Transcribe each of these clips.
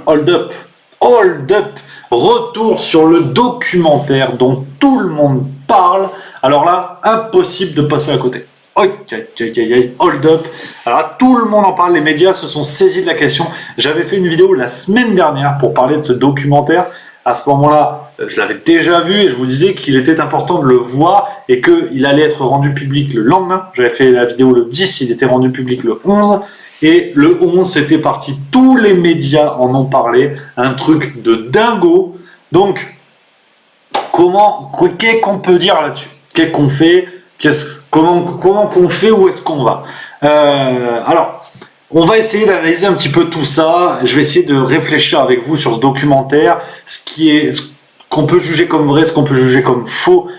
hold up, retour sur le documentaire dont tout le monde parle. Alors là, impossible de passer à côté. Hold up. Alors là, tout le monde en parle, les médias se sont saisis de la question. J'avais fait une vidéo la semaine dernière pour parler de ce documentaire. À ce moment-là, je l'avais déjà vu et je vous disais qu'il était important de le voir et qu'il allait être rendu public le lendemain. J'avais fait la vidéo le 10, il était rendu public le 11. Et le 11, c'était parti. Tous les médias en ont parlé. Un truc de dingo. Donc, qu'est-ce qu'on peut dire là-dessus? Qu'est-ce qu'on fait? Comment qu'on fait? Où est-ce qu'on va? Alors, on va essayer d'analyser un petit peu tout ça. Je vais essayer de réfléchir avec vous sur ce documentaire, ce qu'on peut juger comme vrai, ce qu'on peut juger comme faux.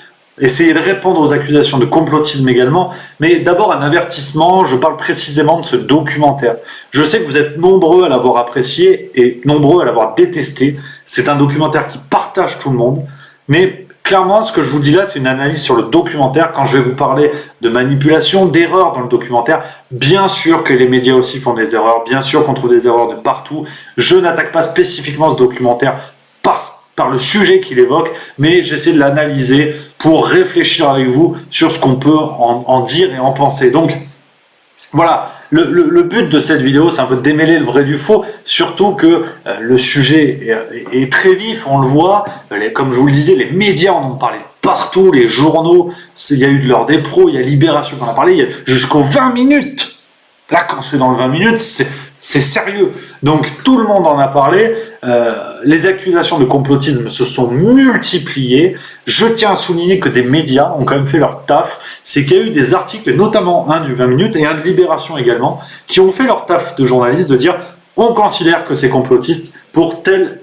Essayer de répondre aux accusations de complotisme également. Mais d'abord, un avertissement, je parle précisément de ce documentaire. Je sais que vous êtes nombreux à l'avoir apprécié et nombreux à l'avoir détesté. C'est un documentaire qui partage tout le monde. Mais clairement, ce que je vous dis là, c'est une analyse sur le documentaire. Quand je vais vous parler de manipulation, d'erreurs dans le documentaire, bien sûr que les médias aussi font des erreurs, bien sûr qu'on trouve des erreurs de partout. Je n'attaque pas spécifiquement ce documentaire par le sujet qu'il évoque, mais j'essaie de l'analyser pour réfléchir avec vous sur ce qu'on peut en dire et en penser. Donc, voilà, le but de cette vidéo, c'est un peu de démêler le vrai du faux, surtout que le sujet est très vif, on le voit, comme je vous le disais, les médias en ont parlé partout, les journaux, il y a eu de l'heure des pros, il y a Libération qui en a parlé, il y a jusqu'aux 20 minutes. Là, quand c'est dans le 20 minutes, c'est sérieux. Donc, tout le monde en a parlé. Les accusations de complotisme se sont multipliées. Je tiens à souligner que des médias ont quand même fait leur taf. C'est qu'il y a eu des articles, et notamment un du 20 minutes et un de Libération également, qui ont fait leur taf de journalistes de dire on considère que c'est complotiste pour telle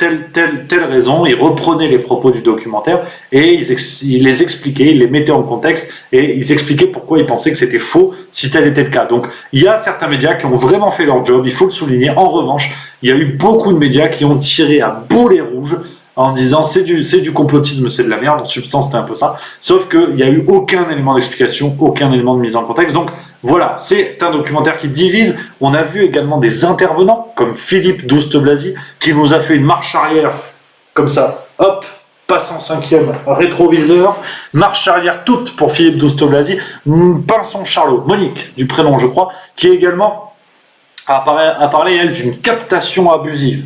raison. Ils reprenaient les propos du documentaire et ils les expliquaient, ils les mettaient en contexte et ils expliquaient pourquoi ils pensaient que c'était faux si tel était le cas. Donc il y a certains médias qui ont vraiment fait leur job, il faut le souligner. En revanche, il y a eu beaucoup de médias qui ont tiré à boulet rouge en disant c'est du complotisme, c'est de la merde. En substance, c'était un peu ça. Sauf qu'il n'y a eu aucun élément d'explication, aucun élément de mise en contexte. Donc voilà, c'est un documentaire qui divise. On a vu également des intervenants comme Philippe Douste-Blazy qui nous a fait une marche arrière comme ça. Hop, passe en cinquième rétroviseur, marche arrière toute pour Philippe Douste-Blazy, Pinson Charlot, Monique du prénom je crois, qui également a parlé elle d'une captation abusive.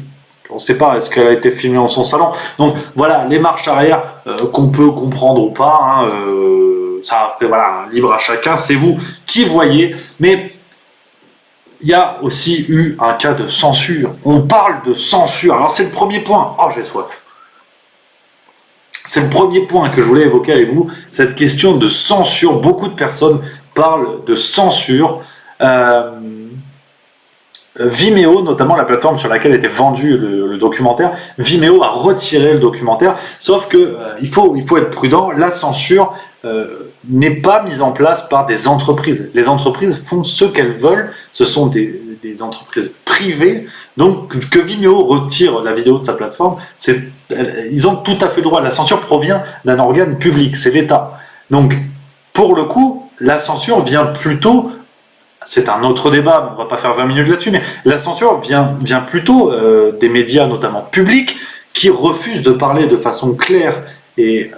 On ne sait pas, est-ce qu'elle a été filmée dans son salon? Donc voilà, les marches arrière qu'on peut comprendre ou pas, ça après voilà, libre à chacun, c'est vous qui voyez. Mais il y a aussi eu un cas de censure. On parle de censure. Alors c'est le premier point. Oh, j'ai soif. C'est le premier point que je voulais évoquer avec vous, cette question de censure. Beaucoup de personnes parlent de censure. Vimeo, notamment la plateforme sur laquelle était vendu le documentaire, Vimeo a retiré le documentaire, sauf que il faut être prudent, la censure n'est pas mise en place par des entreprises. Les entreprises font ce qu'elles veulent, ce sont des entreprises privées, donc que Vimeo retire la vidéo de sa plateforme, ils ont tout à fait le droit. La censure provient d'un organe public, c'est l'État. Donc, pour le coup, la censure vient plutôt... C'est un autre débat, on va pas faire 20 minutes là-dessus, mais la censure vient plutôt des médias, notamment publics, qui refusent de parler de façon claire et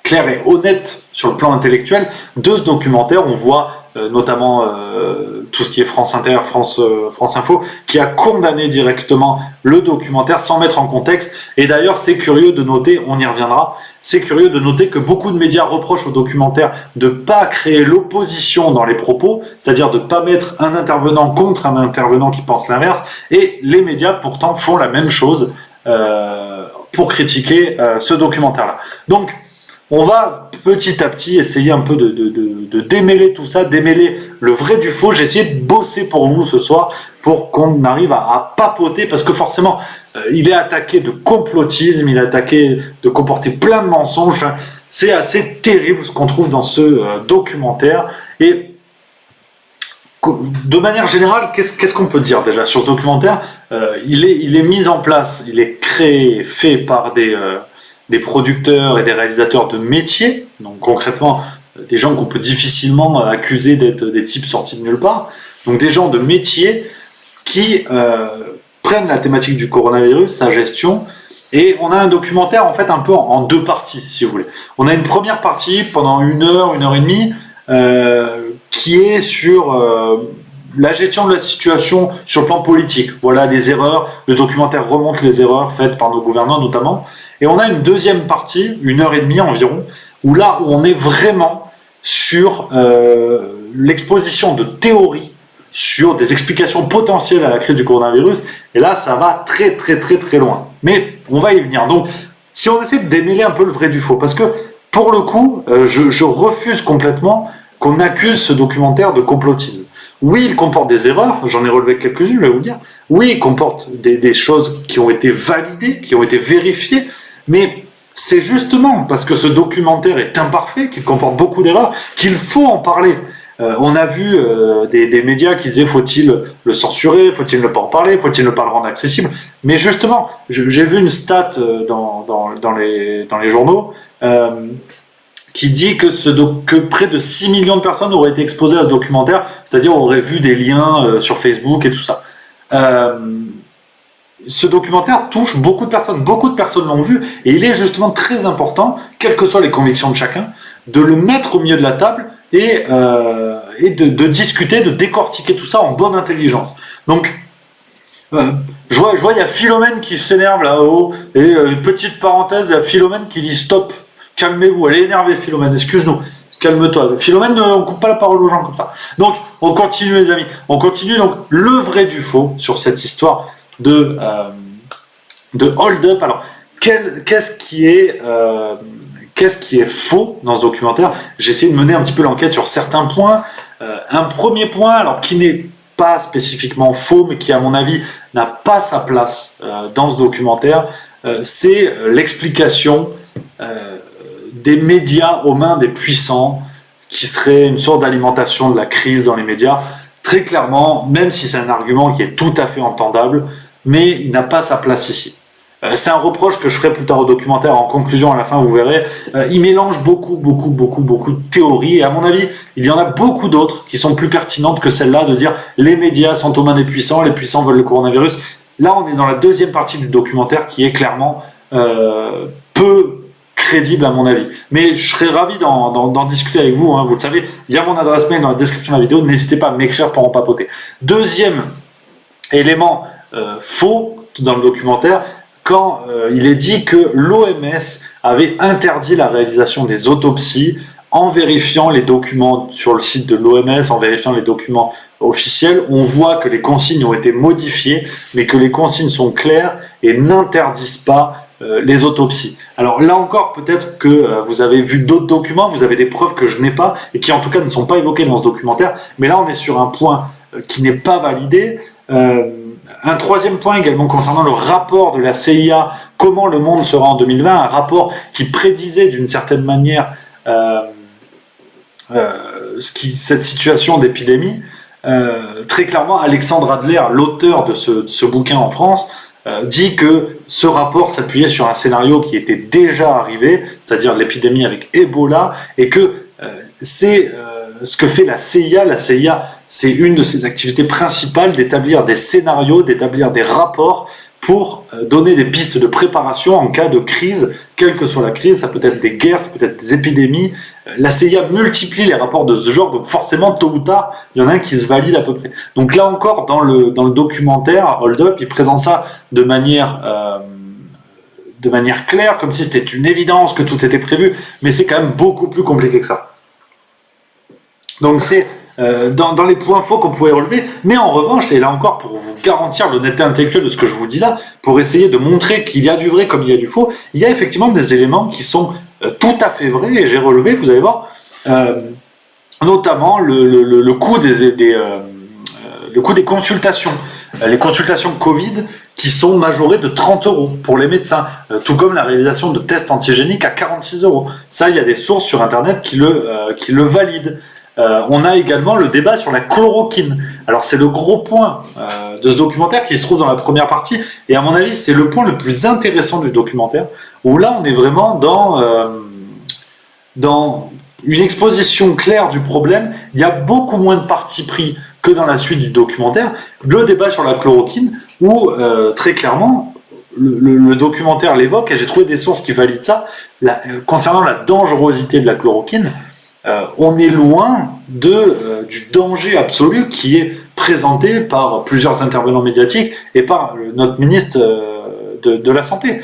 claire et honnête sur le plan intellectuel de ce documentaire. On voit notamment tout ce qui est France Inter, France Info, qui a condamné directement le documentaire sans mettre en contexte. Et d'ailleurs, c'est curieux de noter, on y reviendra, c'est curieux de noter que beaucoup de médias reprochent au documentaire de ne pas créer l'opposition dans les propos, c'est-à-dire de ne pas mettre un intervenant contre un intervenant qui pense l'inverse, et les médias pourtant font la même chose pour critiquer ce documentaire-là. Donc, on va petit à petit essayer un peu de démêler tout ça, démêler le vrai du faux. J'ai essayé de bosser pour vous ce soir pour qu'on arrive à papoter, parce que forcément, il est attaqué de complotisme, il est attaqué de comporter plein de mensonges. Enfin, c'est assez terrible ce qu'on trouve dans ce documentaire. Et de manière générale, qu'est-ce qu'on peut dire déjà sur ce documentaire? Il est mis en place, il est créé, fait par des producteurs et des réalisateurs de métier, donc concrètement des gens qu'on peut difficilement accuser d'être des types sortis de nulle part, donc des gens de métier qui prennent la thématique du coronavirus, sa gestion, et on a un documentaire en fait un peu en deux parties, si vous voulez. On a une première partie pendant 1 heure et demie, qui est sur la gestion de la situation sur le plan politique. Voilà les erreurs, le documentaire remonte les erreurs faites par nos gouvernants notamment. Et on a une deuxième partie, 1 heure et demie environ, où là où on est vraiment sur l'exposition de théories sur des explications potentielles à la crise du coronavirus, et là ça va très très très très loin. Mais on va y venir. Donc si on essaie de démêler un peu le vrai du faux, parce que pour le coup, je refuse complètement qu'on accuse ce documentaire de complotisme. Oui, il comporte des erreurs, j'en ai relevé quelques-unes, je vais vous dire. Oui, il comporte des choses qui ont été validées, qui ont été vérifiées, mais c'est justement parce que ce documentaire est imparfait, qu'il comporte beaucoup d'erreurs, qu'il faut en parler. On a vu des médias qui disaient faut-il le censurer, faut-il ne pas en parler, faut-il ne pas le rendre accessible. Mais justement, j'ai vu une stat dans les journaux qui dit que près de 6 millions de personnes auraient été exposées à ce documentaire, c'est-à-dire auraient vu des liens sur Facebook et tout ça. Ce documentaire touche beaucoup de personnes l'ont vu, et il est justement très important, quelles que soient les convictions de chacun, de le mettre au milieu de la table et de discuter, de décortiquer tout ça en bonne intelligence. Donc, je vois, il y a Philomène qui s'énerve là-haut, et petite parenthèse, il y a Philomène qui dit stop, calmez-vous, elle est énervée Philomène, excuse-nous, calme-toi. Philomène, on coupe pas la parole aux gens comme ça. Donc, on continue les amis, on continue donc le vrai du faux sur cette histoire de hold-up. Alors, qu'est-ce qui est faux dans ce documentaire? J'ai essayé de mener un petit peu l'enquête sur certains points. Un premier point, alors qui n'est pas spécifiquement faux, mais qui à mon avis n'a pas sa place dans ce documentaire, c'est l'explication des médias aux mains des puissants, qui serait une sorte d'alimentation de la crise dans les médias. Très clairement, même si c'est un argument qui est tout à fait entendable, mais il n'a pas sa place ici. C'est un reproche que je ferai plus tard au documentaire, en conclusion à la fin vous verrez. Il mélange beaucoup de théories, et à mon avis il y en a beaucoup d'autres qui sont plus pertinentes que celle-là de dire les médias sont aux mains des puissants, les puissants veulent le coronavirus. Là on est dans la deuxième partie du documentaire qui est clairement peu crédible à mon avis. Mais je serais ravi d'en discuter avec vous, hein. Vous le savez, il y a mon adresse mail dans la description de la vidéo, n'hésitez pas à m'écrire pour en papoter. Deuxième élément faux dans le documentaire, quand il est dit que l'OMS avait interdit la réalisation des autopsies en vérifiant les documents sur le site de l'OMS, en vérifiant les documents officiels. On voit que les consignes ont été modifiées, mais que les consignes sont claires et n'interdisent pas les autopsies. Alors là encore, peut-être que vous avez vu d'autres documents, vous avez des preuves que je n'ai pas, et qui en tout cas ne sont pas évoquées dans ce documentaire, mais là on est sur un point qui n'est pas validé. Un troisième point également concernant le rapport de la CIA, comment le monde sera en 2020, un rapport qui prédisait d'une certaine manière cette situation d'épidémie. Très clairement, Alexandre Adler, l'auteur de ce bouquin en France, dit que ce rapport s'appuyait sur un scénario qui était déjà arrivé, c'est-à-dire l'épidémie avec Ebola, et que c'est ce que fait la CIA. La CIA, c'est une de ses activités principales d'établir des scénarios, d'établir des rapports pour donner des pistes de préparation en cas de crise, quelle que soit la crise. Ça peut être des guerres, ça peut être des épidémies. La CIA multiplie les rapports de ce genre, donc forcément, tôt ou tard, il y en a un qui se valide à peu près. Donc là encore, dans le documentaire Hold Up, il présente ça de manière claire, comme si c'était une évidence que tout était prévu, mais c'est quand même beaucoup plus compliqué que ça. Donc c'est dans les points faux qu'on pouvait relever, mais en revanche, et là encore pour vous garantir l'honnêteté intellectuelle de ce que je vous dis là, pour essayer de montrer qu'il y a du vrai comme il y a du faux, il y a effectivement des éléments qui sont tout à fait vrais, et j'ai relevé, vous allez voir, notamment le coût des consultations. Les consultations Covid qui sont majorées de 30 € pour les médecins, tout comme la réalisation de tests antigéniques à 46 €. Ça, il y a des sources sur Internet qui le valident. On a également le débat sur la chloroquine. Alors c'est le gros point de ce documentaire qui se trouve dans la première partie, et à mon avis c'est le point le plus intéressant du documentaire, où là on est vraiment dans une exposition claire du problème. Il y a beaucoup moins de parti pris que dans la suite du documentaire, le débat sur la chloroquine, où très clairement, le documentaire l'évoque, et j'ai trouvé des sources qui valident ça, concernant la dangerosité de la chloroquine, on est loin du danger absolu qui est présenté par plusieurs intervenants médiatiques et par notre ministre de la Santé.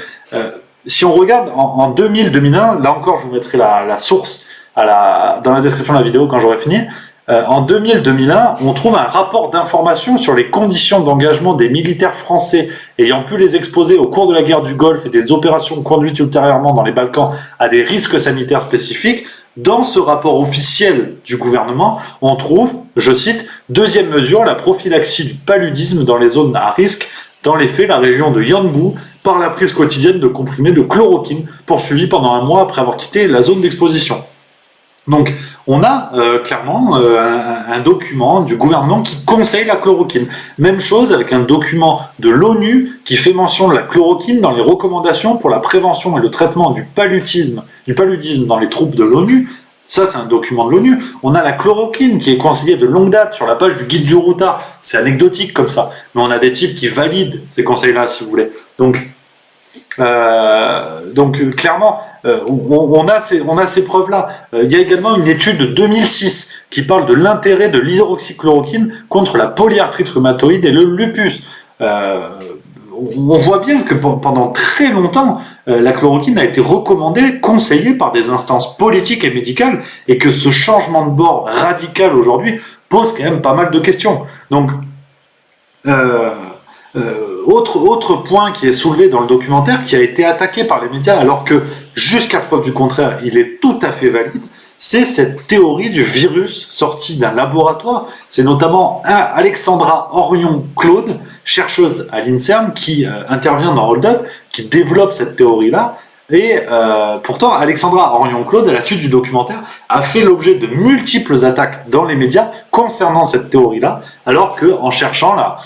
Si on regarde en 2000-2001, là encore je vous mettrai la source dans la description de la vidéo quand j'aurai fini, en 2000-2001, on trouve un rapport d'information sur les conditions d'engagement des militaires français ayant pu les exposer au cours de la guerre du Golfe et des opérations conduites ultérieurement dans les Balkans à des risques sanitaires spécifiques. Dans ce rapport officiel du gouvernement, on trouve, je cite, « Deuxième mesure, la prophylaxie du paludisme dans les zones à risque, dans les faits, la région de Yanbu, par la prise quotidienne de comprimés de chloroquine, poursuivie pendant un mois après avoir quitté la zone d'exposition. » Donc, on a clairement un document du gouvernement qui conseille la chloroquine. Même chose avec un document de l'ONU qui fait mention de la chloroquine dans les recommandations pour la prévention et le traitement du paludisme dans les troupes de l'ONU. Ça, c'est un document de l'ONU. On a la chloroquine qui est conseillée de longue date sur la page du guide du routard. C'est anecdotique comme ça. Mais on a des types qui valident ces conseils-là, si vous voulez. Donc clairement, on a ces preuves-là. Il y a également une étude de 2006 qui parle de l'intérêt de l'hydroxychloroquine contre la polyarthrite rhumatoïde et le lupus. On voit bien que pendant très longtemps, la chloroquine a été recommandée, conseillée par des instances politiques et médicales, et que ce changement de bord radical aujourd'hui pose quand même pas mal de questions. Donc, autre point qui est soulevé dans le documentaire, qui a été attaqué par les médias, alors que jusqu'à preuve du contraire, il est tout à fait valide, c'est cette théorie du virus sorti d'un laboratoire. C'est notamment Alexandra Orion-Claude, chercheuse à l'INSERM, qui intervient dans Hold Up, qui développe cette théorie-là. Et pourtant, Alexandra Orion-Claude, à la suite du documentaire, a fait l'objet de multiples attaques dans les médias concernant cette théorie-là, alors qu'en cherchant là,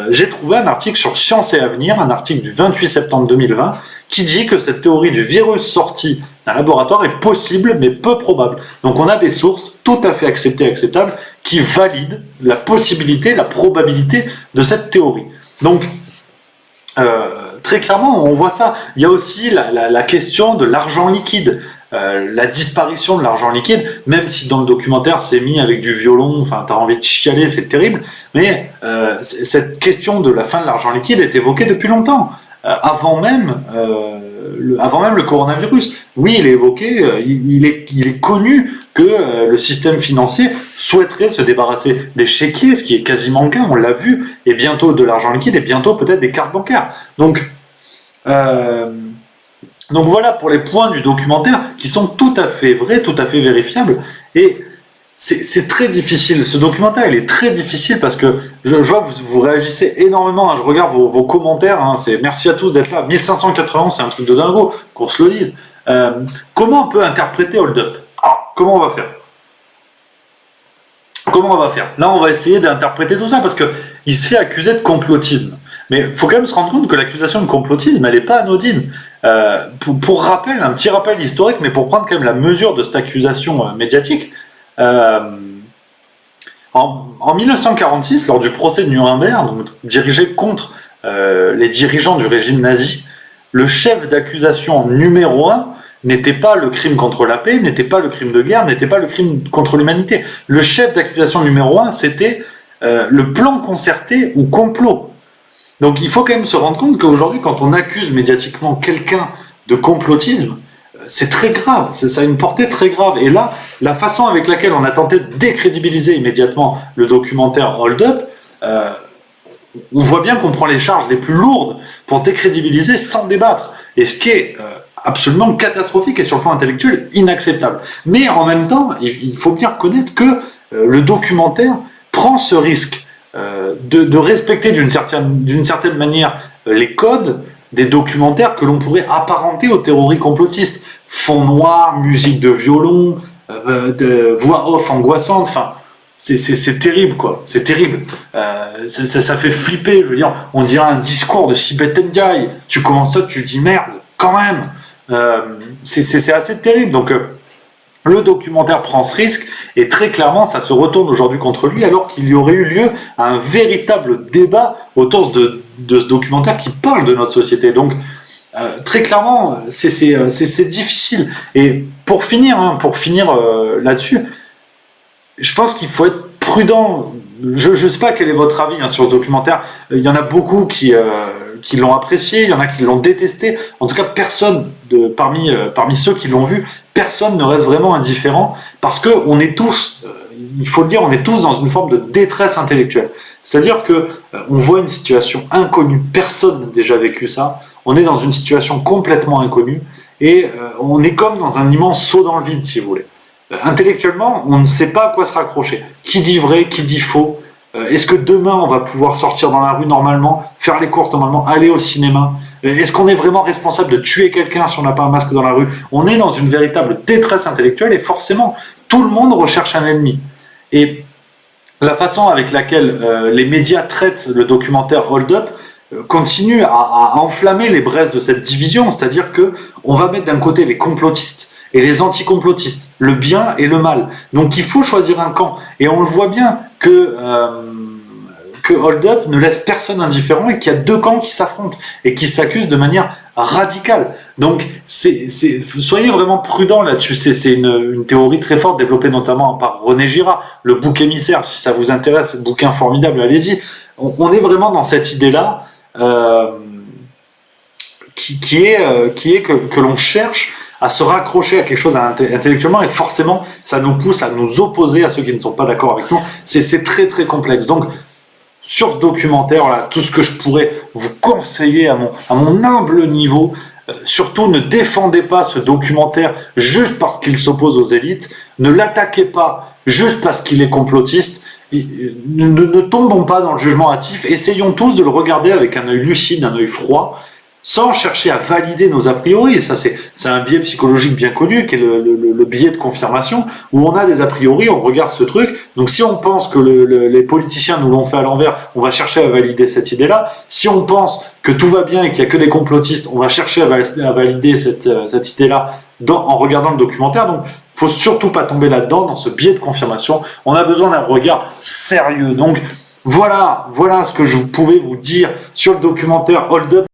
j'ai trouvé un article sur Science et Avenir, un article du 28 septembre 2020, qui dit que cette théorie du virus sorti d'un laboratoire est possible, mais peu probable. Donc on a des sources tout à fait acceptées et acceptables qui valident la possibilité, la probabilité de cette théorie. Donc, très clairement, on voit ça. Il y a aussi la question de l'argent liquide, la disparition de l'argent liquide, même si dans le documentaire c'est mis avec du violon, enfin t'as envie de chialer, c'est terrible, mais cette question de la fin de l'argent liquide est évoquée depuis longtemps, avant même le coronavirus. Oui, il est évoqué, il est connu que le système financier souhaiterait se débarrasser des chéquiers, ce qui est quasiment le cas, on l'a vu, et bientôt de l'argent liquide, et bientôt peut-être des cartes bancaires. Donc voilà pour les points du documentaire qui sont tout à fait vrais, tout à fait vérifiables, et c'est très difficile. Ce documentaire, il est très difficile parce que je vois vous réagissez énormément. Hein, je regarde vos commentaires. Hein, merci à tous d'être là. 1591, c'est un truc de dingo, qu'on se le dise. Comment on peut interpréter Hold Up? Comment on va faire? Là, on va essayer d'interpréter tout ça parce que il se fait accuser de complotisme. Mais il faut quand même se rendre compte que l'accusation de complotisme, elle n'est pas anodine. Pour rappel, un petit rappel historique, mais pour prendre quand même la mesure de cette accusation médiatique. En 1946, lors du procès de Nuremberg, donc dirigé contre les dirigeants du régime nazi, le chef d'accusation numéro 1 n'était pas le crime contre la paix, n'était pas le crime de guerre, n'était pas le crime contre l'humanité. Le chef d'accusation numéro 1, c'était le plan concerté ou complot. Donc il faut quand même se rendre compte qu'aujourd'hui, quand on accuse médiatiquement quelqu'un de complotisme, c'est très grave, ça a une portée très grave. Et là, la façon avec laquelle on a tenté de décrédibiliser immédiatement le documentaire Hold Up, on voit bien qu'on prend les charges les plus lourdes pour décrédibiliser sans débattre. Et ce qui est absolument catastrophique et sur le plan intellectuel inacceptable. Mais en même temps, il faut bien reconnaître que le documentaire prend ce risque de respecter d'une certaine manière les codes des documentaires que l'on pourrait apparenter aux théories complotistes. Fond noir, musique de violon, voix off angoissante, enfin, c'est terrible, quoi. C'est terrible. Ça fait flipper, je veux dire. On dirait un discours de Sibeth Ndiaye. Tu commences ça, tu dis merde, quand même. C'est assez terrible. Donc, Le documentaire prend ce risque et très clairement ça se retourne aujourd'hui contre lui alors qu'il y aurait eu lieu à un véritable débat autour de ce documentaire qui parle de notre société. Donc très clairement c'est difficile. Et pour finir, là-dessus, je pense qu'il faut être prudent. Je ne sais pas quel est votre avis sur ce documentaire. Il y en a beaucoup qui l'ont apprécié, il y en a qui l'ont détesté. En tout cas, personne parmi ceux qui l'ont vu, personne ne reste vraiment indifférent parce que on est tous, il faut le dire, on est tous dans une forme de détresse intellectuelle. C'est-à-dire que on voit une situation inconnue, personne n'a déjà vécu ça. On est dans une situation complètement inconnue et on est comme dans un immense saut dans le vide, si vous voulez. Intellectuellement, on ne sait pas à quoi se raccrocher. Qui dit vrai, qui dit faux? Est-ce que demain, on va pouvoir sortir dans la rue normalement, faire les courses normalement, aller au cinéma? Est-ce qu'on est vraiment responsable de tuer quelqu'un si on n'a pas un masque dans la rue? On est dans une véritable détresse intellectuelle et forcément, tout le monde recherche un ennemi. Et la façon avec laquelle les médias traitent le documentaire Hold Up continue à enflammer les braises de cette division, c'est-à-dire que on va mettre d'un côté les complotistes et les anticomplotistes, le bien et le mal. Donc il faut choisir un camp. Et on le voit bien que Hold Up ne laisse personne indifférent et qu'il y a deux camps qui s'affrontent et qui s'accusent de manière radicale. Donc soyez vraiment prudents là-dessus. C'est une théorie très forte développée notamment par René Girard, le bouc émissaire. Si ça vous intéresse, bouquin formidable, allez-y. On est vraiment dans cette idée-là qui est que l'on cherche à se raccrocher à quelque chose intellectuellement et forcément ça nous pousse à nous opposer à ceux qui ne sont pas d'accord avec nous. C'est très très complexe. Donc sur ce documentaire, voilà, tout ce que je pourrais vous conseiller à mon humble niveau, surtout ne défendez pas ce documentaire juste parce qu'il s'oppose aux élites, ne l'attaquez pas juste parce qu'il est complotiste, ne tombons pas dans le jugement hâtif, essayons tous de le regarder avec un œil lucide, un œil froid, sans chercher à valider nos a priori. Et ça, c'est un biais psychologique bien connu, qui est le biais de confirmation, où on a des a priori, on regarde ce truc. Donc si on pense que les politiciens nous l'ont fait à l'envers, on va chercher à valider cette idée-là. Si on pense que tout va bien et qu'il n'y a que des complotistes, on va chercher à valider cette idée-là en regardant le documentaire. Donc faut surtout pas tomber là-dedans, dans ce biais de confirmation. On a besoin d'un regard sérieux. Donc voilà ce que je pouvais vous dire sur le documentaire Hold Up.